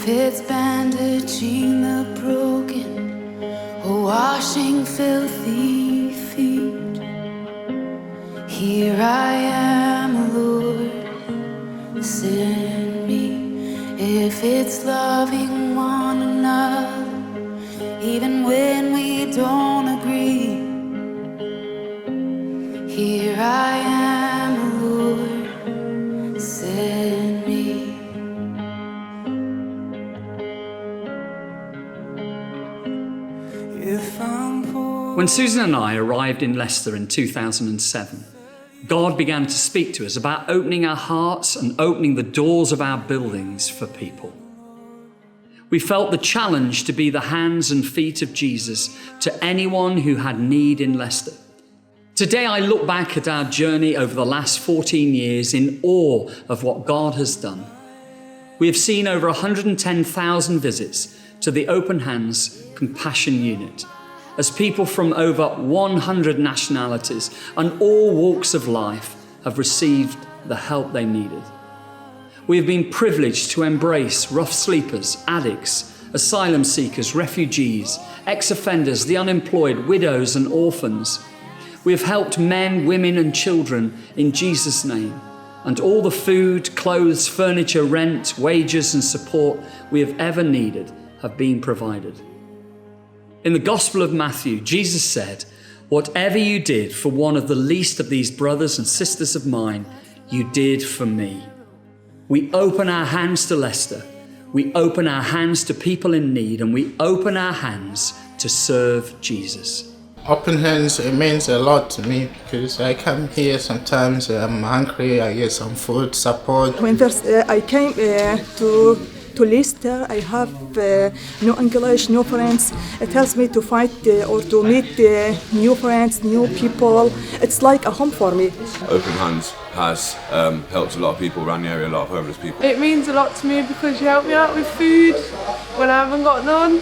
If it's bandaging the broken or washing filthy feet, here I am, Lord, send me. If it's loving one another, even when we don't agree, here I am, Lord, send me. When Susan and I arrived in Leicester in 2007, God began to speak to us about opening our hearts and opening the doors of our buildings for people. We felt the challenge to be the hands and feet of Jesus to anyone who had need in Leicester. Today, I look back at our journey over the last 14 years in awe of what God has done. We have seen over 110,000 visits to the Open Hands Compassion Unit, as people from over 100 nationalities and all walks of life have received the help they needed. We have been privileged to embrace rough sleepers, addicts, asylum seekers, refugees, ex-offenders, the unemployed, widows and orphans. We have helped men, women and children in Jesus' name, and all the food, clothes, furniture, rent, wages and support we have ever needed have been provided. In the Gospel of Matthew, Jesus said, "Whatever you did for one of the least of these brothers and sisters of mine, you did for me." We open our hands to Leicester. We open our hands to people in need, and we open our hands to serve Jesus. Open Hands, it means a lot to me because I come here sometimes, I'm hungry, I get some food, support. When first I came to Leicester, I have no English, no friends. It helps me to fight or to meet new friends, new people. It's like a home for me. Open Hands has helped a lot of people around the area, a lot of homeless people. It means a lot to me because you help me out with food when I haven't got none.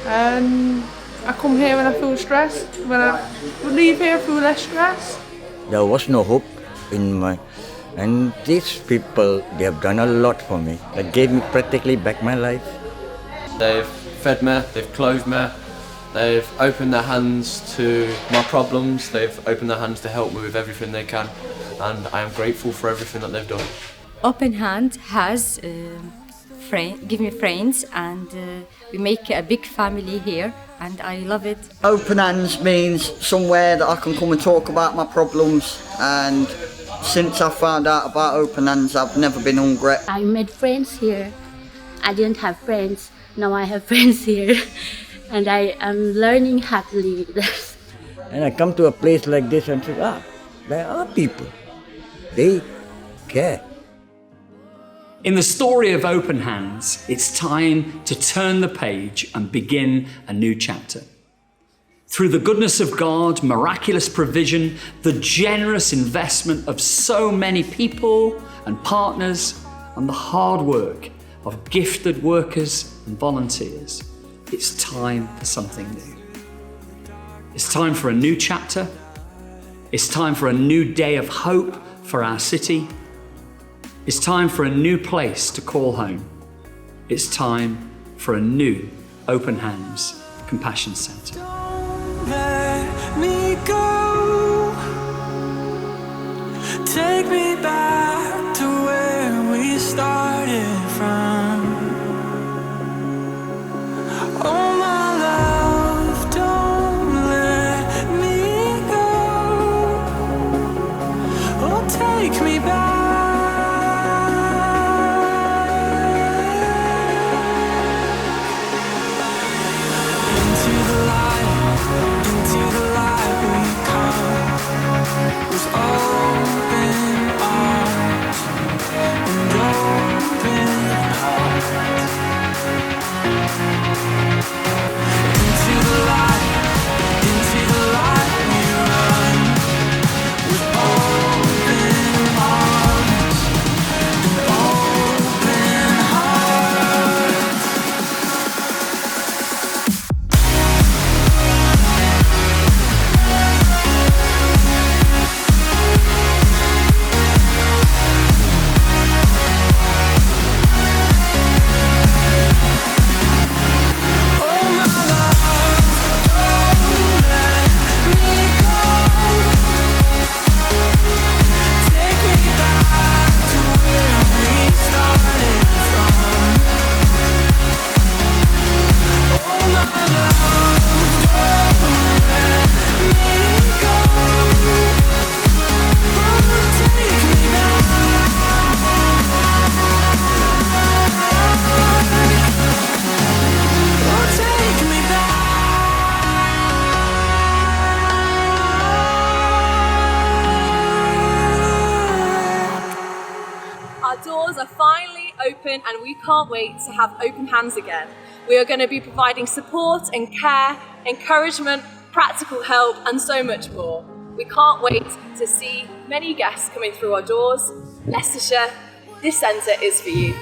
And I come here when I feel stressed. When I leave here, I feel less stressed. There was no hope in my... And these people, they have done a lot for me. They gave me practically back my life. They've fed me, they've clothed me, they've opened their hands to my problems, they've opened their hands to help me with everything they can, and I am grateful for everything that they've done. Open Hand has give me friends, and we make a big family here, and I love it. Open Hands means somewhere that I can come and talk about my problems, and since I found out about Open Hands, I've never been hungry. I made friends here. I didn't have friends. Now I have friends here. And I am learning happily. And I come to a place like this and say, there are people. They care. In the story of Open Hands, it's time to turn the page and begin a new chapter. Through the goodness of God, miraculous provision, the generous investment of so many people and partners, and the hard work of gifted workers and volunteers, it's time for something new. It's time for a new chapter. It's time for a new day of hope for our city. It's time for a new place to call home. It's time for a new Open Hands Compassion Centre. Let me go. Take me back to where we started from. Oh my love, don't let me go. Oh, take me back. With open arms and open heart. Into the light we run. With open arms and open hearts. open and we can't wait to have open hands again. We are going to be providing support and care, encouragement, practical help and so much more. We can't wait to see many guests coming through our doors. Leicestershire, this centre is for you.